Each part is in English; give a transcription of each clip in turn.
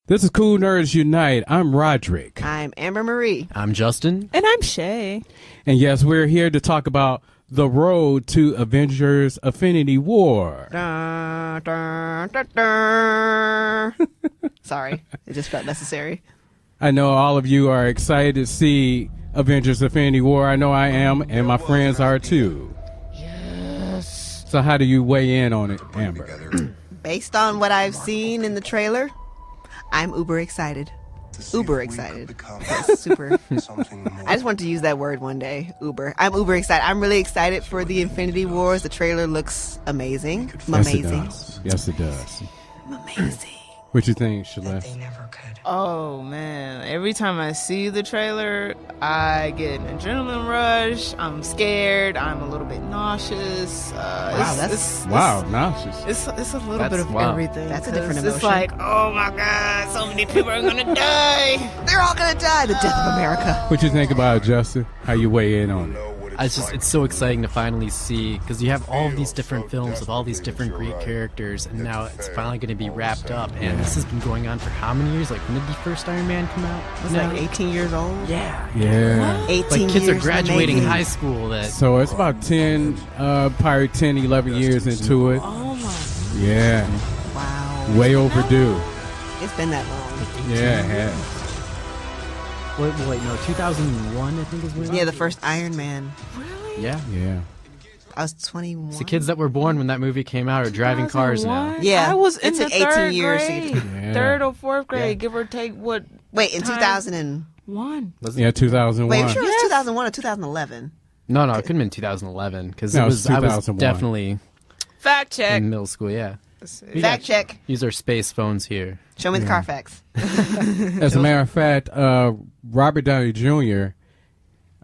This is Cool Nerds Unite. I'm Roderick. I'm Amber Marie. I'm Justin. And I'm Shay. And yes, we're here to talk about the road to Avengers Infinity War. Dun, dun, dun, dun. Sorry, it just felt necessary. I know all of you are excited to see Avengers Infinity War. I know I am, and my friends are too. Yes. So how do you weigh in on it, Amber? Based on what I've seen in the trailer, I'm uber excited. Uber excited. That's super. I just want to use that word one day. Uber. I'm uber excited. I'm really excited for the Infinity Wars. The trailer looks amazing. Amazing. Yes, it does. Amazing. What you think, Shalette? They never could. Oh, man. Every time I see the trailer, I get an adrenaline rush. I'm scared. I'm a little bit nauseous. Nauseous. It's a little bit of everything. That's a different emotion. It's like, oh, my God, so many people are going to die. They're all going to die. The death of America. What you think about it, Justin? How you weigh in on it? It's so exciting to finally see, because you have all of these different films with all these different great characters, and now it's finally going to be wrapped up. And this has been going on for how many years? Like, when did the first Iron Man come out? It's like 18 years old. Yeah. 18 like kids years are graduating amazing. high school. So it's about 10, probably 10, 11 years into it. Oh, my. Yeah. Wow. Way overdue. It's been that long. Yeah, it has. Wait, no, 2001, I think is when. Yeah, the first Iron Man. Really? Yeah. Yeah. I was 21. It's the kids that were born when that movie came out are driving cars now. 2001? Yeah, I was in it the took 18 third years to grade. get Yeah. Third or fourth grade, Yeah. give or take what? Wait, in time? 2001. Yeah, 2001. Wait, I'm sure it was 2001 or 2011. No, it couldn't have been 2011, because No, I it was was 2001. definitely Fact check. in middle school, yeah. Fact check. Use our space phones here. Show me the Carfax. As a matter of fact, Robert Downey Jr.,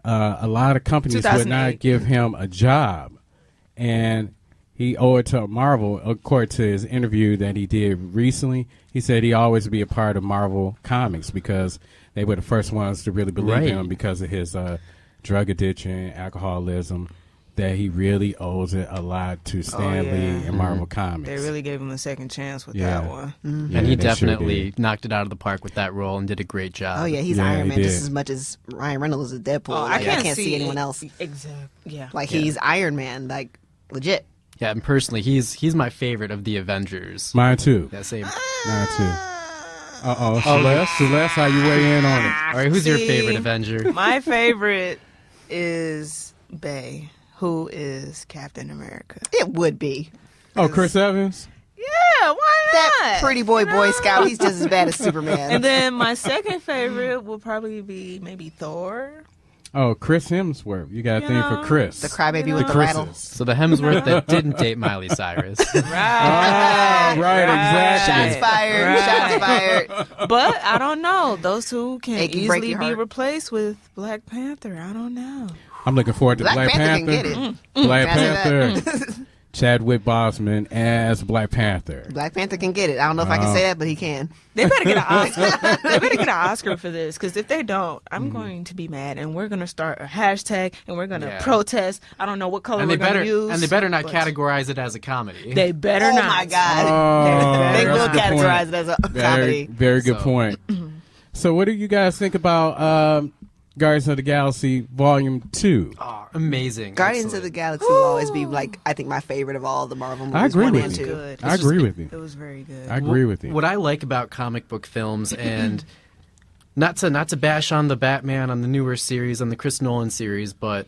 a lot of companies would not 2008. give him a job. And he owed it to Marvel, according to his interview that he did recently. He said he always be a part of Marvel Comics because they were the first ones to really believe Right. him because of his drug addiction, alcoholism, that he really owes it a lot to Stan yeah. Lee and Marvel Comics. They really gave him a second chance with Yeah. that one. Yeah, And he they sure definitely did. knocked it out of the park with that role and did a great job. Oh, yeah, he's Yeah, Iron he Man just did. as much as Ryan Reynolds is Deadpool. Oh, Like, I can't see it. anyone else. Exactly. Yeah. Like, he's Iron Man, like, legit. Yeah, and personally, he's my favorite of the Avengers. Mine too. Yeah, same. Mine too. Uh-oh. Celeste, how you weigh in on it? All right, who's your See, favorite Avenger? My favorite is Bay, who is Captain America. It would be. Oh, Chris Evans? Yeah, why not? That pretty boy Boy Scout, he's just as bad as Superman. And then my second favorite will probably be maybe Thor. Oh, Chris Hemsworth. You got a You thing know, for Chris. the crybaby You with know. the rattle. So the Hemsworth that didn't date Miley Cyrus. Oh, right, exactly. Shots fired. Right. Shots fired. But I don't know. Those two can It can break easily your be heart. replaced with Black Panther. I don't know. I'm looking forward to Black Black Panther Panther. can get it. Black That's Panther. Chadwick Boseman as Black Panther. Black Panther can get it. I don't know if I can say that, but he can. They better get an Oscar. They better get an Oscar for this, because if they don't, I'm going to be mad, and we're going to start a hashtag, and we're going to Yeah. protest. I don't know what color and we're they better going to use. and they better not but categorize it as a comedy. They better Oh not. my God. Oh, They that's will a good categorize point. it as a Very, comedy. very good So- point. So what do you guys think about Guardians of the Galaxy Volume 2? Oh, amazing. Guardians of the Galaxy will always be, like, I think my favorite of all the Marvel movies. I agree 1 with and you. 2. Good. I agree with you. It was very good. I agree with you. What I like about comic book films, and not to bash on the Batman on the newer series, on the Chris Nolan series, but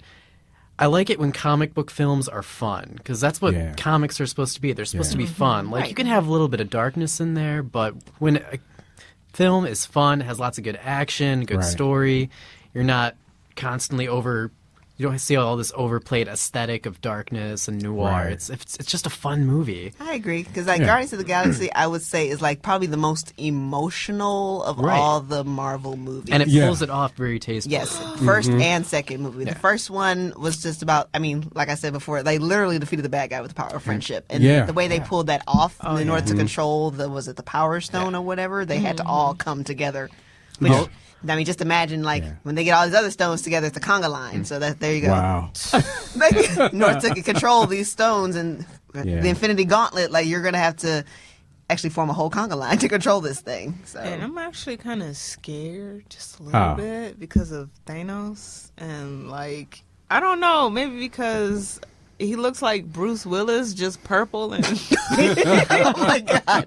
I like it when comic book films are fun, because that's what comics are supposed to be. They're supposed to be fun. Like, you can have a little bit of darkness in there, but when a film is fun, has lots of good action, good story, you're not constantly you don't see all this overplayed aesthetic of darkness and noir. Right. It's just a fun movie. I agree, because Guardians of the Galaxy, I would say, is like probably the most emotional of all the Marvel movies. And it pulls it off very tastefully. Yes, first and second movie. The first one was just about, I mean, like I said before, they literally defeated the bad guy with the power of friendship. And the way they pulled that off in order to control was it the Power Stone or whatever, they had to all come together. Which, I mean, just imagine, like, when they get all these other stones together, it's a conga line. So there you go. Wow. In order to control these stones and the Infinity Gauntlet, like, you're going to have to actually form a whole conga line to control this thing. So. And I'm actually kind of scared just a little bit because of Thanos. And, like, I don't know, maybe because he looks like Bruce Willis, just purple and oh my God!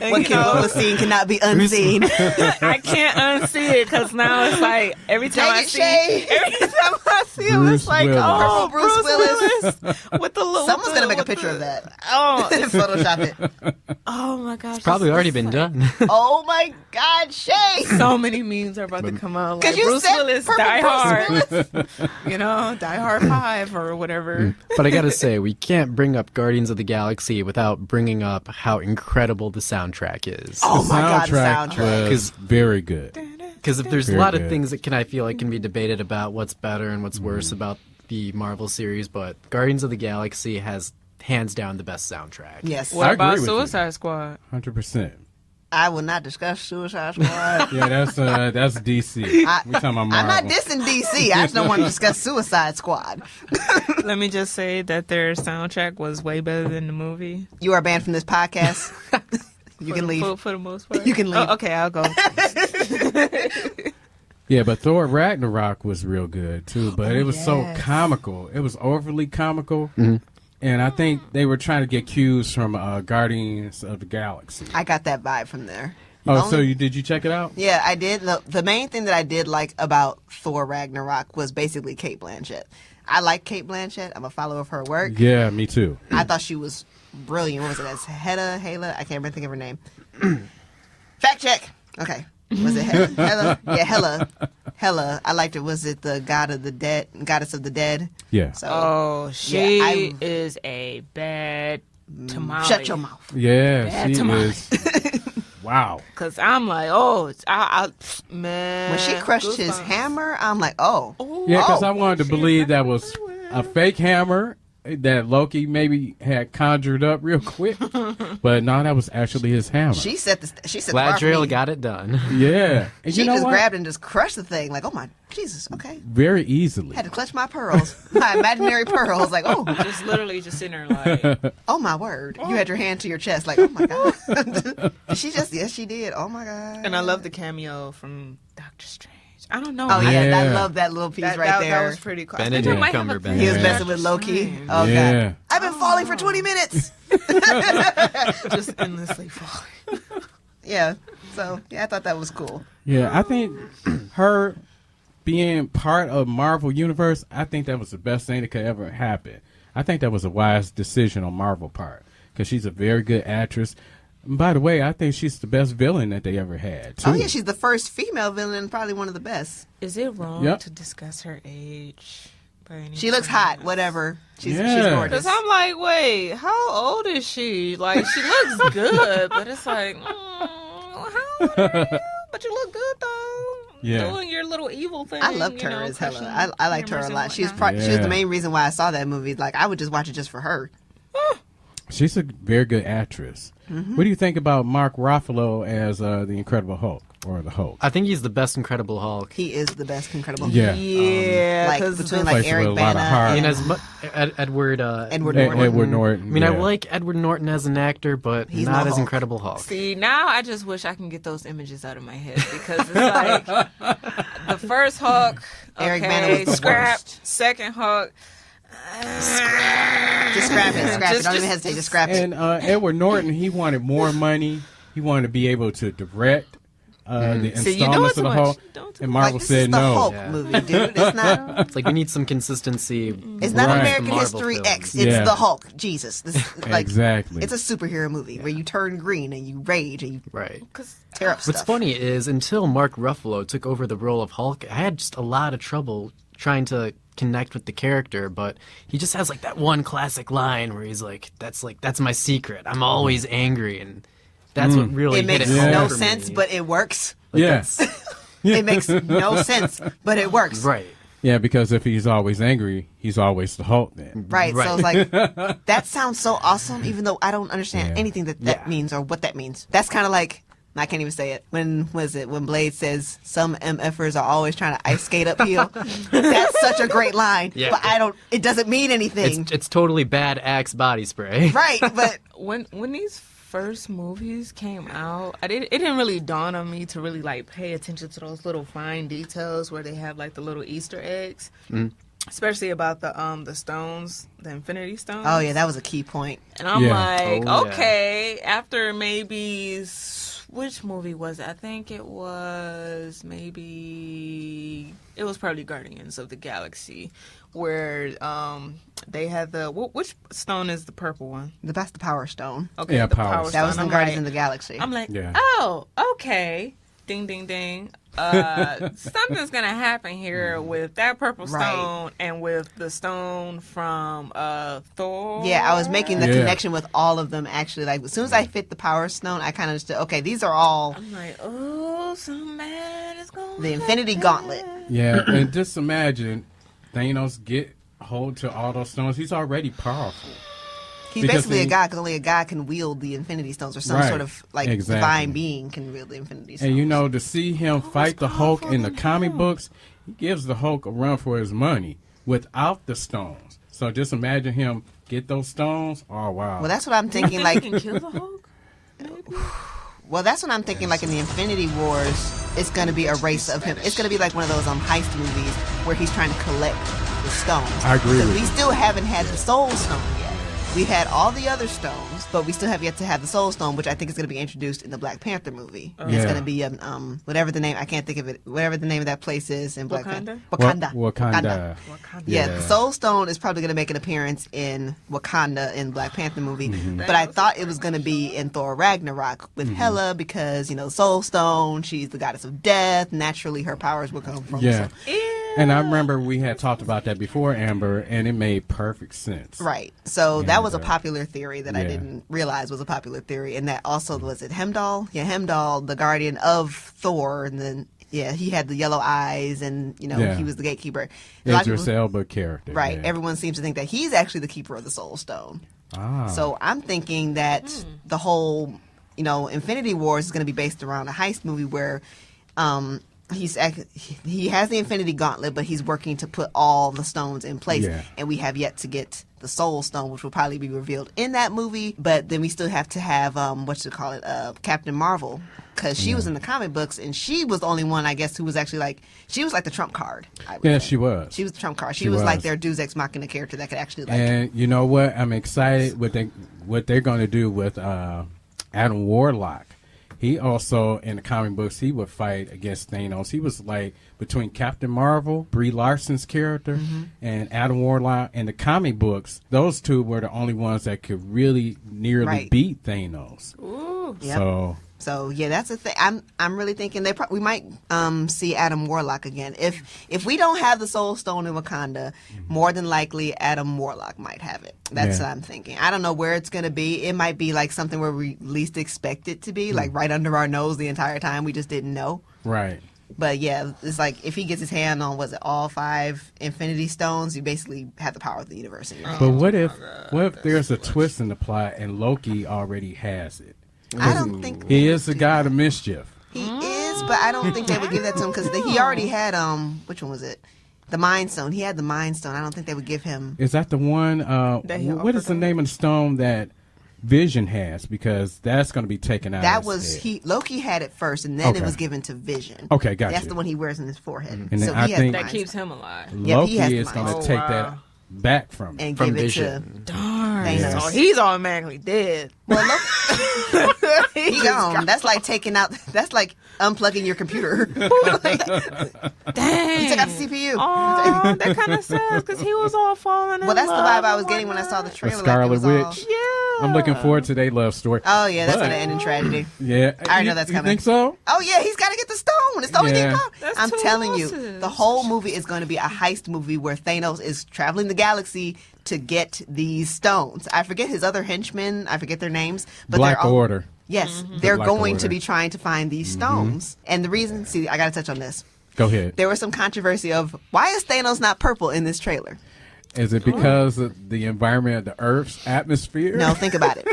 And, what was seen cannot be unseen. I can't unsee it because now it's like every time I see him, Bruce it's like Willis. Bruce Willis with the little. Someone's gonna make a picture of that. Oh, Photoshop it. Oh my gosh! It's probably already been done. Oh my God, Shay! So many memes are about to come out. Like you Bruce said Willis, purple Die Bruce Hard. Die Hard 5 or whatever. But I gotta say, we can't bring up Guardians of the Galaxy without bringing up how incredible the soundtrack is. Oh my God, the soundtrack was very good. Because if there's a lot of things that I feel like can be debated about what's better and what's worse about the Marvel series, but Guardians of the Galaxy has hands down the best soundtrack. Yes. What I about agree with Suicide Squad? 100%. I will not discuss Suicide Squad. Yeah, that's DC. We talking about Marvel. I'm not dissing DC. I just don't want to discuss Suicide Squad. Let me just say that their soundtrack was way better than the movie. You are banned from this podcast. You can leave. For the most part. You can leave. Oh, okay, I'll go. Yeah, but Thor Ragnarok was real good too. But it was so comical. It was overly comical. And I think they were trying to get cues from Guardians of the Galaxy. I got that vibe from there. So did you check it out? Yeah, I did. The main thing that I did like about Thor Ragnarok was basically Cate Blanchett. I like Cate Blanchett. I'm a follower of her work. Yeah, me too. I thought she was brilliant. What was it? That's Hela? I can't remember think of her name. Fact check. Okay. Was it Hela? Yeah, Hela. I liked it. Was it the goddess of the dead? Yeah. So, she is a bad tamale. Shut your mouth. Yeah, Bad she tamale. is. Wow. Because I'm like, man. When she crushed his hammer, I'm like, oh. Yeah, because I wanted to believe that was a fake hammer that Loki maybe had conjured up real quick, but no, that was actually his hammer. She said the bar for Gladriel me. got it done. Yeah, and She you know just what? grabbed and just crushed the thing. Like, oh my Jesus, okay. Very easily. Had to clutch my pearls, my imaginary pearls. Like, oh, Just literally just sitting there like, oh my word. You had your hand to your chest. Like, oh my God. Did she just? Yes, she did. Oh my God. and I love the cameo from Doctor Strange. I don't know. Oh yeah, Yeah. I love that little piece that, right that, there. that was pretty cool. I think Benedict I might have a Cumberbatch. He was Yeah. messing with Loki. Oh Yeah. God, I've been falling for 20 minutes. just endlessly falling. Yeah. So yeah, I thought that was cool. Yeah, I think her being part of Marvel Universe, I think that was the best thing that could ever happen. I think that was a wise decision on Marvel part because she's a very good actress. And by the way, I think she's the best villain that they ever had, too. Oh yeah, she's the first female villain and probably one of the best. Is it wrong Yep. to discuss her age? by any She looks chance? hot. Whatever. She's Yeah. gorgeous. Because I'm like, wait, how old is she? Like, she looks good, but it's like, how old are you? But you look good, though. Yeah. Doing your little evil thing. I loved you her know, as hella. crushing I liked her a cameras lot. and She was whatnot. she was Yeah. the main reason why I saw that movie. Like I would just watch it just for her. She's a very good actress. What do you think about Mark Ruffalo as the Incredible Hulk or the Hulk? I think he's the best Incredible Hulk. He is the best Incredible. Yeah. Yeah, Like 'cause between the- like Place with Eric a lot of Bana heart. I mean, and as Edward Edward Ed- Norton. Edward Norton. I mean, I yeah. like Edward Norton as an actor, but He's not no as Hulk. Incredible Hulk. See, now I just wish I can get those images out of my head because it's like the first Hulk, Eric okay, Bana was the scrap. worst. Second Hulk, Just scrap it. Scrap it. Don't even hesitate. Just scrap it. And Edward Norton, he wanted more money. He wanted to be able to direct the See, you doing installments too of the much. Hulk, Doing too and much. Marvel Like, this said is the no. Hulk Yeah. movie, dude. It's not. It's like we need some consistency. It's not Right. American Marvel History films. X. It's Yeah. the Hulk. Jesus, this like Exactly. It's a superhero movie where you turn green and you rage and you Right. tear up stuff. What's funny is until Mark Ruffalo took over the role of Hulk, I had just a lot of trouble trying to connect with the character, but he just has like that one classic line where he's like, that's my secret. I'm always angry, and that's what really It makes hit it no home for sense, me. but it works. Like, Yes. that's- It makes no sense, but it works. right. Yeah, because if he's always angry, he's always the Hulk then. Right. Right. So it's like that sounds so awesome, even though I don't understand Yeah. anything that Yeah. means or what that means. That's kind of like I can't even say it. When was it? When Blade says some MFers are always trying to ice skate uphill. That's such a great line. Yeah. But it doesn't mean anything. It's totally bad Axe body spray. Right. But When these first movies came out, it didn't really dawn on me to really like pay attention to those little fine details where they have like the little Easter eggs, especially about the stones, the Infinity Stones. oh yeah, that was a key point. And I'm Yeah. like, Oh, yeah. okay, after maybe which movie was it? I think it was probably Guardians of the Galaxy, where they had which stone is the purple one? That's the Power Stone. Okay, Yeah, the Power power Stone. That was stone. in Guardians of the Galaxy. I'm like, Yeah. oh, okay. Ding, ding, ding. Something's gonna happen here with that purple Right. stone and with the stone from Thor. Yeah, I was making the Yeah. connection with all of them actually. Like as soon as I fit the Power Stone, I kind of understood. Okay, these are all I'm like, oh, something bad is going. the Infinity Gauntlet. Yeah, and just imagine Thanos get hold to all those stones. He's already powerful. He's Because basically a he- god, because only a god can wield the Infinity Stones, or some Right. sort of like Exactly. divine being can wield the Infinity Stones. And you know, to see him fight the Hulk in the comic books, he gives the Hulk a run for his money without the stones. So just imagine him get those stones. Oh wow! Well, that's what I'm thinking. Like, can kill the Hulk. well, that's what I'm thinking. Like in the Infinity Wars, it's going to be a race of him. It's going to be like one of those heist movies where he's trying to collect the stones. I agree Because with we you. still haven't had the Soul Stone yet. We've had all the other stones, but we still have yet to have the Soul Stone, which I think is going to be introduced in the Black Panther movie. It's Yeah. going to be whatever the name, I can't think of it. Whatever the name of that place is in Black Panther. Wakanda? Wakanda. Yeah, Yeah. the Soul Stone is probably going to make an appearance in Wakanda in Black Panther movie. Mm-hmm. But I thought it was going to be in Thor Ragnarok with Hela because, Soul Stone, she's the goddess of death. Naturally, her powers will come from. Yeah. So- And I remember we had talked about that before, Amber, and it made perfect sense. Right. So that was a Yeah. popular theory that I Yeah. didn't realize was a popular theory. And that also, was it Hemdall? Yeah, Hemdall, the guardian of Thor. And then, yeah, he had the yellow eyes and, Yeah. he was the gatekeeper. A lot of Idris people- Elba character. Right. Yeah. Everyone seems to think that he's actually the keeper of the Soul Stone. Ah. So I'm thinking that the whole, Infinity Wars is going to be based around a heist movie where he has the Infinity Gauntlet, but he's working to put all the stones in place. Yeah. And we have yet to get the Soul Stone, which will probably be revealed in that movie. But then we still have to have, Captain Marvel. Because she was in the comic books, and she was the only one, I guess, who was actually she was like the trump card. I would Yeah, say. she was. She was the trump card. She She was like was. their Deus Ex Machina character that could actually And you know what? I'm excited what they're going to do with Adam Warlock. He also, in the comic books, he would fight against Thanos. He was like between Captain Marvel, Brie Larson's character, and Adam Warlock. In the comic books, those two were the only ones that could really nearly Right. beat Thanos. Ooh. Yep. So yeah, that's the thing. I'm really thinking we might see Adam Warlock again. If we don't have the Soul Stone in Wakanda, more than likely Adam Warlock might have it. That's Yeah. what I'm thinking. I don't know where it's gonna be. It might be like something where we least expect it to be, like right under our nose the entire time. We just didn't know. Right. But yeah, it's like if he gets his hand on all 5 Infinity Stones, you basically have the power of the universe in your hand. But what if there's a twist in the plot and Loki already has it? I don't think He is the god of mischief. He is, but I don't think they would give that to him because he already had which one was it? The Mind Stone. He had the Mind Stone. I don't think they would give him. Is that the one? That he What is the offered name of the stone that Vision has? Because that's going to be taken out. That of was his head. Loki had it first, and then it Okay. was given to Vision. Okay, gotcha. That's the one he wears on his forehead. And so then I he has think- the That Mind keeps Stone him alive. Yep, Loki he has is the going Mind to Stone. take Oh, that wow. back from him. and From give it Vision. to Darn. Yes. So he's automatically dead. well, Loki, He gone. That's like taking out. That's like unplugging your computer. Like, Dang. he took out the CPU. Oh, that kind of sucks because he was all falling in Well, that's the love vibe I was and getting when I saw the The trailer. Scarlet like it was Witch. Yeah. I'm looking forward to their love story. Oh yeah, that's But- gonna end in tragedy. Yeah, I already know that's You coming. think so? Oh yeah, he's got to get the stone. It's the only Yeah. thing. That's I'm two telling you, losses. the whole movie is going to be a heist movie where Thanos is traveling the galaxy to get these stones. I forget his other henchmen. I forget their names, but Black they're all, Order. Yes, they're Black going Order. to be trying to find these stones. And the reason, see, I got to touch on this. Go ahead. There was some controversy of why is Thanos not purple in this trailer? Is it because of the environment of the Earth's atmosphere? No, think about it.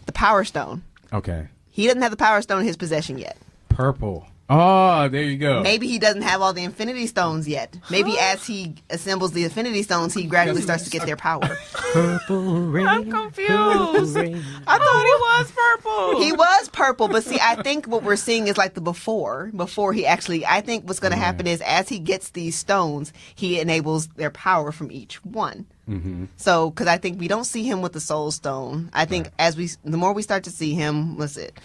The Power Stone. Okay. He doesn't have the Power Stone in his possession yet. Purple. Oh, there you go. Maybe he doesn't have all the Infinity Stones yet. Maybe as he assembles the Infinity Stones, he gradually starts to get their power. Purple rain. I'm confused. I thought he was purple. He was purple, but see, I think what we're seeing is like the before he actually, I think what's going to happen is as he gets these stones, he enables their power from each one. Mm-hmm. So, because I think we don't see him with the Soul Stone. I think the more we start to see him, what's it?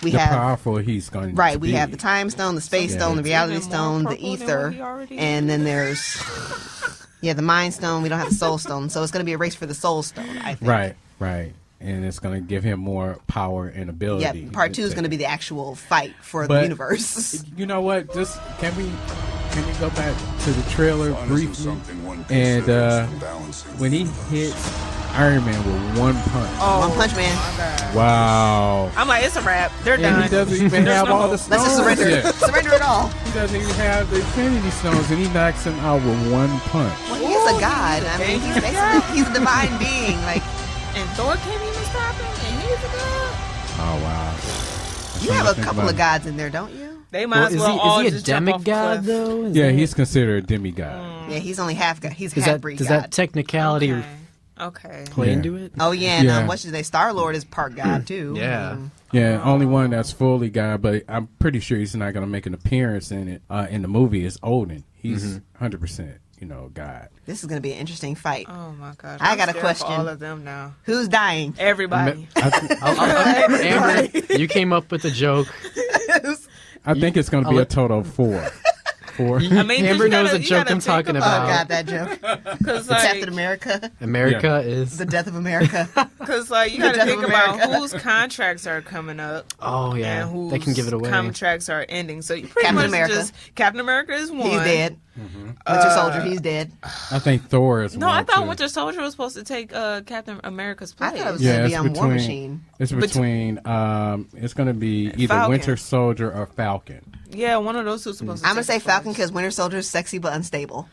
We the have powerful he's going to right. be. We have the Time Stone, the Space Yeah. Stone, the It's Reality even more Stone, the purple than Ether, what he already and then there's the Mind Stone. We don't have the Soul Stone, so it's going to be a race for the Soul Stone. I think. Right. And it's going to give him more power and ability. Yeah, part 2 is going to be the actual fight for the But- universe. You know what? Just can we go back to the trailer briefly? And when he hits Iron Man with one punch. One Punch Man. my God. Wow. I'm like, it's a wrap. They're And done. he doesn't even There's have no all the hope. stones. Let's just surrender. yet. Surrender it all. He doesn't even have the Infinity Stones, and he knocks him out with one punch. Well, he is a god. I mean, he's basically he's a divine being. Like And Thor can't even stop him, and he's a god. Oh wow. you have a couple of gods in there, don't you? They might as Is well all he a just jump off a demigod cliff. though? Is Yeah, that- he's considered a demigod. Yeah, he's only half god. He's Does half that breed does god. that technicality Okay. play Yeah. into it? Oh yeah, and Yeah. what should they? Star Lord is part god too. Yeah. Yeah, only one that's fully God, but I'm pretty sure he's not going to make an appearance in it. In the movie is Odin. He's 100%, God. This is going to be an interesting fight. Oh my gosh. I I'm got a scared question. For all of them now. Who's dying? Everybody. Amber, you came up with a joke. I think it's going to be a total of 4. 4. I mean, Amber you knows gotta- the you joke gotta I'm think talking Oh about. god, that joke. Because Captain America, America is. the death of America. Because you The got to death think of about America. whose contracts are coming up. Oh yeah, And whose they can give it away. contracts are ending. So you pretty Captain much America. just Captain America is one. He's dead. Winter Soldier, he's dead. I think Thor is No, one, I thought too. Winter Soldier was supposed to take Captain America's I place. thought it was Yeah, going to be it's on War between- Machine. It's between, it's going to be either Falcon. Winter Soldier or Falcon. Yeah, one of those two supposed to I'm going to take say the Falcon place. because Winter Soldier is sexy but unstable.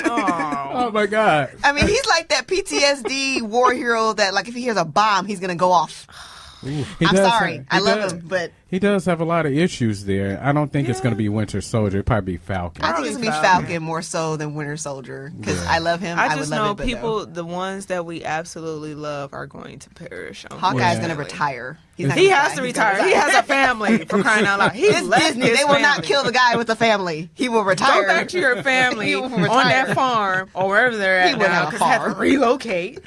Oh, my God. I mean, he's like that PTSD war hero that, like, if he hears a bomb, he's going to go off. He I'm does sorry. have- I he love does- him, but He does have a lot of issues there. I don't think it's going to be Winter Soldier. It'll probably be Falcon. I think it's going to be Falcon. Falcon more so than Winter Soldier because Yeah. I love him. I would just love know it, but people, no. the ones that we absolutely love, are going to perish. Hawkeye's Yeah. going to retire. He's not He gonna has die. to He's gonna retire. He has a family, for crying out loud. He It's left Disney. his They will not family. kill the guy with the family. He will retire. Go back to your family He will on retire. that farm or wherever they're He at wouldn't now have a because they have to farm. relocate.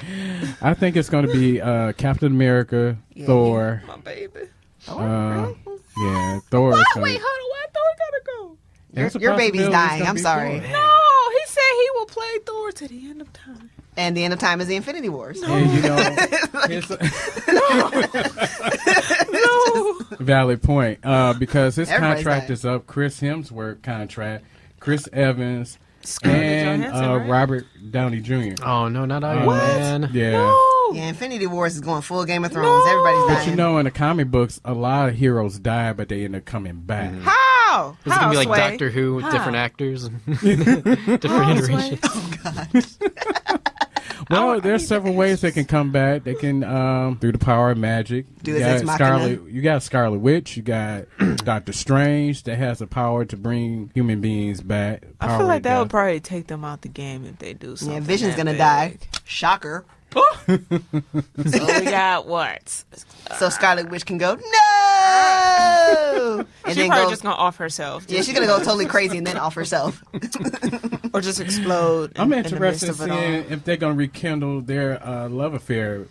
I think it's going to be Captain America, Thor. My baby. Yeah, Thor. What? Is gonna, Wait, hold on. Why Thor gotta go? There's a Your baby's possibility it's dying. gonna I'm be sorry. Thor. No, he said he will play Thor to the end of time. And the end of time is the Infinity Wars. And his, No. valid point. Because his Everybody's contract dying. is up. Chris Hemsworth contract, Chris Evans, Scarlett and Johansson, right? Robert Downey Jr. Oh no, not Iron What? Man. Yeah. No. Yeah, Infinity Wars is going full Game of Thrones. Everybody's But dying. you know, in the comic books, a lot of heroes die, but they end up coming back. How? Is it gonna be like Sway? Doctor Who with How? different actors, different iterations? Well, there's several ways they can come back. They can through the power of magic. Do You his got Ex Machina. Scarlet. You got Scarlet Witch. You got Doctor Strange that has the power to bring human beings back. I Power feel like of that would death. probably take them out the game if they do something. Yeah, Vision's that gonna big. die. Shocker. So we got what? So Scarlet Witch can go, no! And She's then probably go, just gonna off herself. yeah, she's going to go totally crazy and then off herself. Or just explode. I'm in the midst interested in of it seeing all. if they're going to rekindle their love affair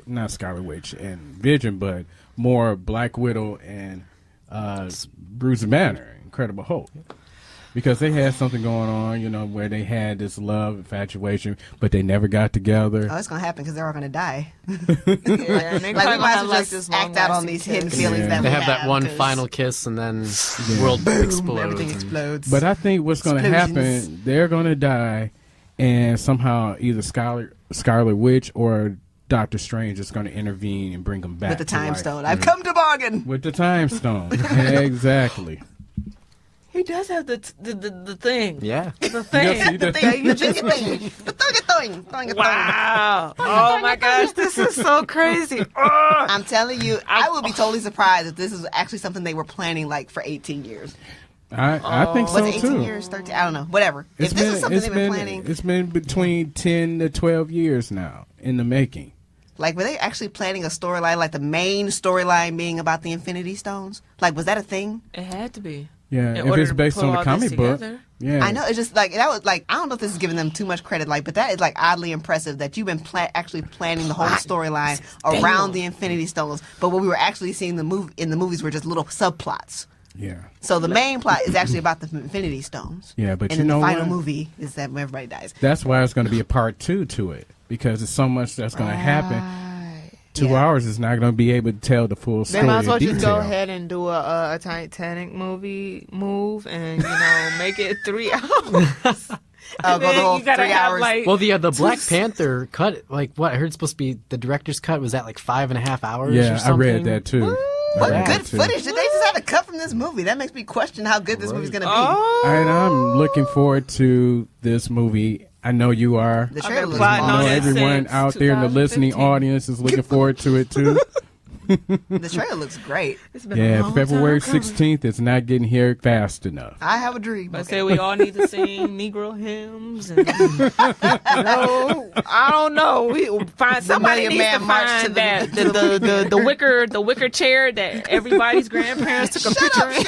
not Scarlet Witch and Vision, but more Black Widow and Bruce Banner, Incredible Hulk. Because they had something going on, where they had this love infatuation, but they never got together. Oh, it's gonna happen because they're all gonna die. Yeah, and they Like we might as well this just act out on these hidden feelings that They we have that one 'cause final kiss, and then the world explodes. everything explodes. But I think what's going to Explosions. happen, they're going to die, and somehow either Scarlet Witch or Doctor Strange is going to intervene and bring them back with the to time life. stone, I've come to bargain. With the time stone. Exactly. He does have the thing. Yeah. The thing. Yes, he does. Wow. Oh my gosh, this is so crazy. I'm telling you, I would be totally surprised if this is actually something they were planning like for 18 years. I think Was so it 18 too. years, 13? I don't know. Whatever. If this is something they've been planning, It's been between 10 to 12 years now in the making. like, were they actually planning a storyline, like the main storyline being about the Infinity Stones? Like, was that a thing? It had to be. Yeah, In if order it's to based pull on the all this comic book. together. Yeah. I know. It's just like that was like I don't know if this is giving them too much credit, like, but that is like oddly impressive that you've been actually planning the whole storyline around the Infinity Stones. But what we were actually seeing in the movies were just little subplots. Yeah. So the main plot is actually about the Infinity Stones. Yeah, but and you then know the final what? movie is that when everybody dies. That's why it's going to be a part 2 to it, because there's so much that's going to happen. 2 Yeah. hours is not going to be able to tell the full story. They might as well in just detail. go ahead and do a Titanic move and make it 3 hours. Oh, And go the then whole you gotta 3 have, hours. like, Well, the Black Panther cut, like what I heard supposed to be the director's cut was that like 5.5 hours. Yeah, or I something? read that too. What I read good that, too. footage did they just have to cut from this movie? That makes me question how good this movie's going to be. And I'm looking forward to this movie. I know you are. The I've trailer been looks plotting I on know awesome. it everyone since out there in the listening 2015. audience is looking forward to it too. The trailer looks great. It's been a Yeah, long February time coming. 16th is not getting here fast enough. I have a dream. I Okay. say we all need to sing Negro hymns. And, I don't know. We find somebody Million needs Man to March find to that the- the wicker chair that everybody's grandparents took a picture in.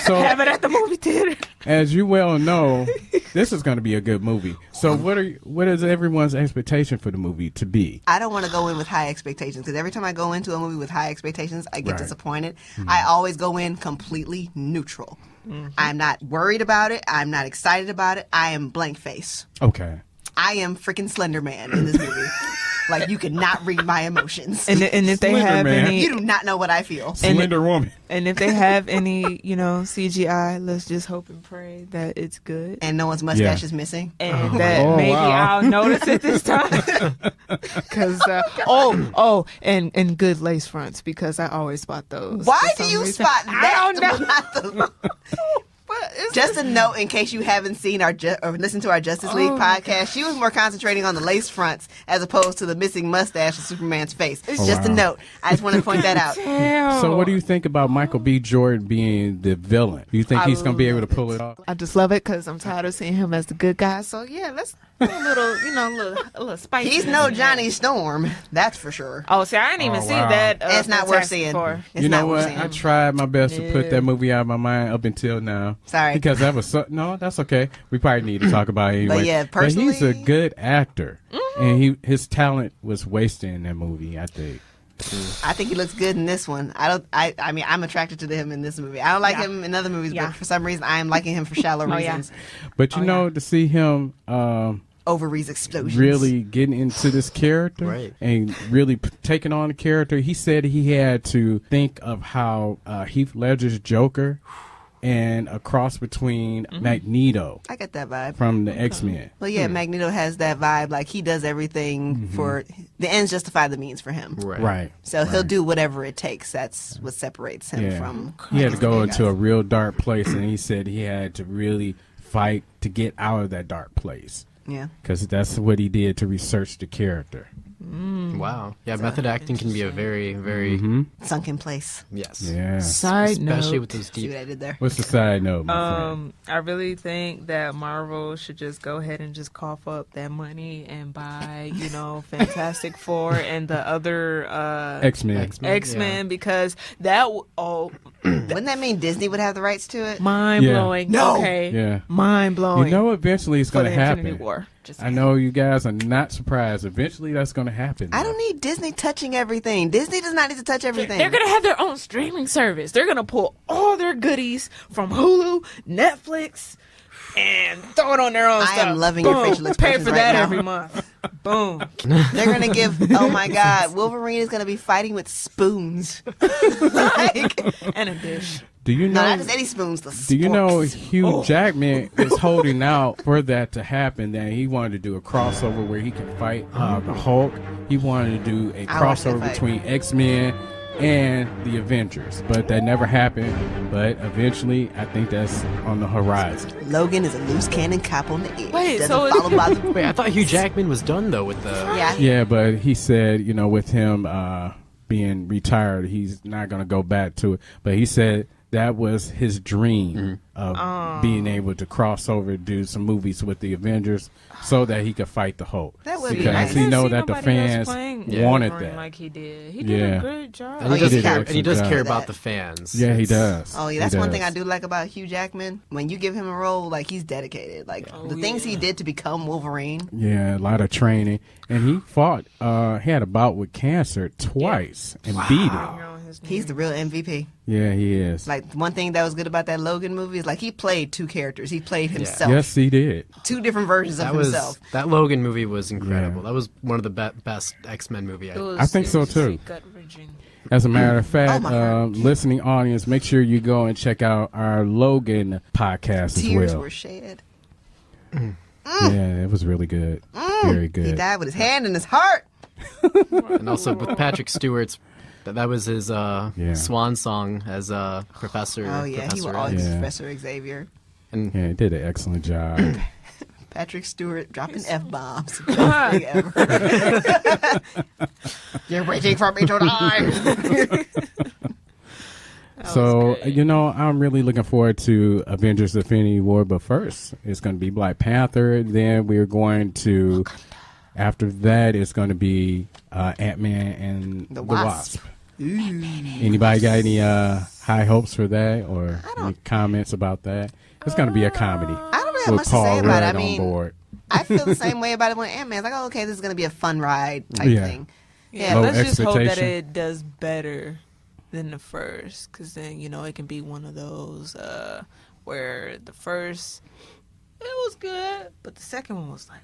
So, Have it at the movie theater. as you well know, this is going to be a good movie. So, what is everyone's expectation for the movie to be? I don't want to go in with high expectations because every time I go into a movie with high expectations, I get Right. disappointed. I always go in completely neutral. I'm not worried about it. I'm not excited about it. I am blank face. Okay. I am freaking Slender Man in this movie. Like, you cannot read my emotions. And if they Slender have Man. any, You do not know what I feel. Slender Woman. and if they have any, CGI, let's just hope and pray that it's good. And no one's mustache is missing. And that maybe wow. I'll notice it this time. Because and good lace fronts because I always spot those. Why for do some you reason. spot that? I don't know. Just a note in case you haven't seen or listened to our Justice League podcast, she was more concentrating on the lace fronts as opposed to the missing mustache of Superman's face. It's just a wow. note. I just want to point that out. So, what do you think about Michael B. Jordan being the villain? Do you think he's going to be able to pull it off? I just love it because I'm tired of seeing him as the good guy. So yeah, let's do a little spice. He's in no there. Johnny Storm, that's for sure. Oh, see, I didn't even Oh, see wow. that. It's not worth Fantastic seeing. Four. It's You not know worth what? seeing. I tried my best to put that movie out of my mind up until now. Sorry. Because that was no, that's okay. We probably need to talk about it anyway. But yeah, he's a personally- good actor, and his talent was wasted in that movie. I think. I think he looks good in this one. I mean, I'm attracted to him in this movie. I don't like him in other movies, Yeah. but for some reason, I am liking him for shallow Oh, yeah. reasons. But you know, to see him Ovaries explosions. really getting into this character Right. and really taking on the character, he said he had to think of how Heath Ledger's Joker and a cross between Magneto I get that vibe. from the X-Men. Well, yeah, Magneto has that vibe. Like, he does everything for the ends justify the means for him. Right. So he'll do whatever it takes. That's what separates him Yeah. from. He had to go the into a guys. real dark place, and he said he had to really fight to get out of that dark place. Yeah. Because that's what he did to research the character. Wow. Yeah, method acting can be a very, very Sunk in place. yes. Yeah. Side Especially note. with those See deep. what I did there? What's the side note, my friend? I really think that Marvel should just go ahead and just cough up that money and buy, Fantastic Four and the other X-Men. X-Men because that Wouldn't that mean Disney would have the rights to it? Mind blowing. No. Okay. Yeah. Mind blowing. You know, eventually it's For going to the Infinity happen. War. Just I know you guys are not surprised. Eventually that's going to happen. I don't need Disney touching everything. Disney does not need to touch everything. They're going to have their own streaming service. They're going to pull all their goodies from Hulu, Netflix, and throw it on their own stuff. I am loving your facial Pay expressions for right that now. every month. Boom. They're going to give, oh my God, Wolverine is going to be fighting with spoons. Like, And a dish. Do you no, know? not just any spoons, the Do you know sporks. Hugh Jackman is holding out for that to happen? That he wanted to do a crossover where he can fight the Hulk. He wanted to do a I watched that crossover fight. between X-Men and the Avengers, but that never happened. But eventually, I think that's on the horizon. Logan is a loose cannon cop on the edge. Wait, Doesn't so follow by the... Wait, I thought Hugh Jackman was done though with the. Yeah. Yeah, but he said, you know, with him being retired, he's not going to go back to it. But he said that was his dream of being able to cross over, do some movies with the Avengers, so that he could fight the Hulk. That would be because nice. he know didn't that see the nobody else fans playing wanted Wolverine that. like he did. He did Yeah. a good job. And he Oh, does yeah, care. he And he did. does care Yeah. about the fans. Yeah, he It's- does. Oh, yeah, He that's one does. thing I do like about Hugh Jackman. When you give him a role, like, he's dedicated. Like, the things he did to become Wolverine. Yeah, a lot of training, and he fought. He had a bout with cancer twice and beat it. He's the real MVP. Yeah, he is. Like, one thing that was good about that Logan movie is, like, he played two characters. He played himself. Yes, he did. Two different versions of That was himself. that Logan movie was incredible. Yeah. That was one of the best X-Men movie. I think so, too. Gut-wrenching. As a matter of fact, my heart. listening audience, make sure you go and check out our Logan podcast Tears as well. were shed. Yeah, it was really good. Very good. He died with his hand in his heart. And also with Patrick Stewart's, that was his swan song as Professor. Oh, yeah, he was Professor always X. Yeah. Professor Xavier. And Yeah, he did an excellent job. Patrick Stewart dropping F-bombs. Best thing ever. You're waiting for me to die. So, great. you know, I'm really looking forward to Avengers Infinity War, but first, it's going to be Black Panther. Then we're going to, after that, it's going to be Ant-Man and the Wasp. Anybody got any high hopes for that or any comments about that? It's going to be a comedy. I don't really have with much to Paul say about it. Rudd I mean, on board. I feel the same way about it when Ant-Man's like, oh, okay, this is going to be a fun ride type Yeah. thing. Yeah, Low let's just hope that expectation. it does better than the first, because then, you know, it can be one of those where the first, it was good, but the second one was like,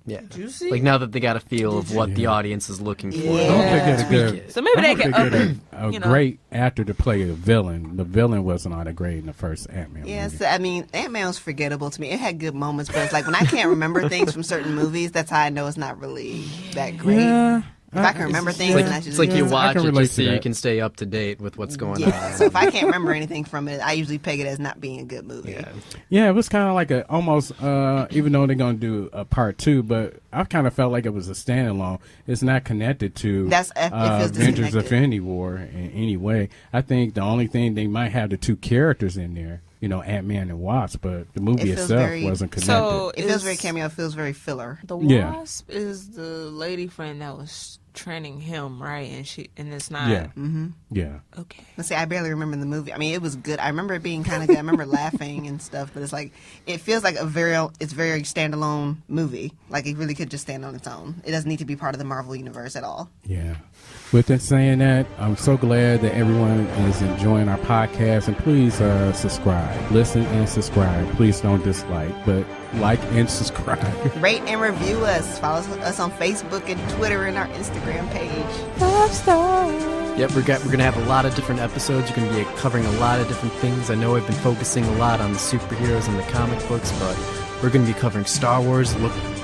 yeah, juicy. like now that they got a feel of what the audience is looking for. Yeah. I hope they get a Tweak good- it. So maybe I they hope can get up it. a you know. great actor to play the villain. The villain wasn't all that great in the first Ant-Man Yeah, movie. so, I mean, Ant-Man was forgettable to me. It had good moments, but it's like when I can't remember things from certain movies, that's how I know it's not really that great. Yeah. If I can remember things, It's then I like, should it's like you I watch can it relate just so to you that. can stay up to date with what's going Yeah, on. so if I can't remember anything from it, I usually peg it as not being a good movie. Yeah. Yeah, it was kind of like a almost, even though they're going to do a part 2, but I kind of felt like it was a standalone. It's not connected to It feels Avengers disconnected. Infinity War in any way. I think the only thing they might have the two characters in there, you know, Ant-Man and Wasp, but the movie It feels itself very- wasn't connected. So It feels is- very cameo. It feels very filler. The Yeah. Wasp is the lady friend that was training him, right? And it's not. yeah. Yeah. Okay. Let's see, I barely remember the movie. I mean, it was good. I remember it being kind of good. I remember laughing and stuff, but it's like, it feels like it's very standalone movie. Like, it really could just stand on its own. It doesn't need to be part of the Marvel universe at all. Yeah. With that saying that, I'm so glad that everyone is enjoying our podcast, and please subscribe. Listen and subscribe. Please don't dislike, but like and subscribe. Rate and review us. Follow us on Facebook and Twitter and our Instagram page. Yep, we're gonna have a lot of different episodes. You're gonna be covering a lot of different things. I know I've been focusing a lot on the superheroes and the comic books, but we're gonna be covering Star Wars.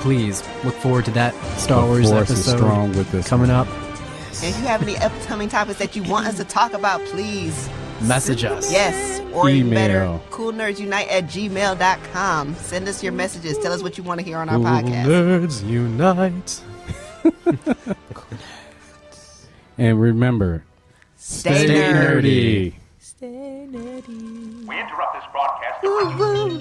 Please look forward to that Star Wars Force is episode strong with this coming up. And if you have any upcoming topics that you want us to talk about, please. Message us. Yes, or even better, Email. coolnerdsunite@gmail.com. Send us your messages. Tell us what you want to hear on our Cool podcast. Nerds Unite. And remember, Stay stay nerdy. nerdy. Stay nerdy. We interrupt this broadcast to bring you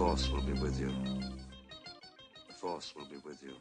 Force will be with you. The Force will be with you.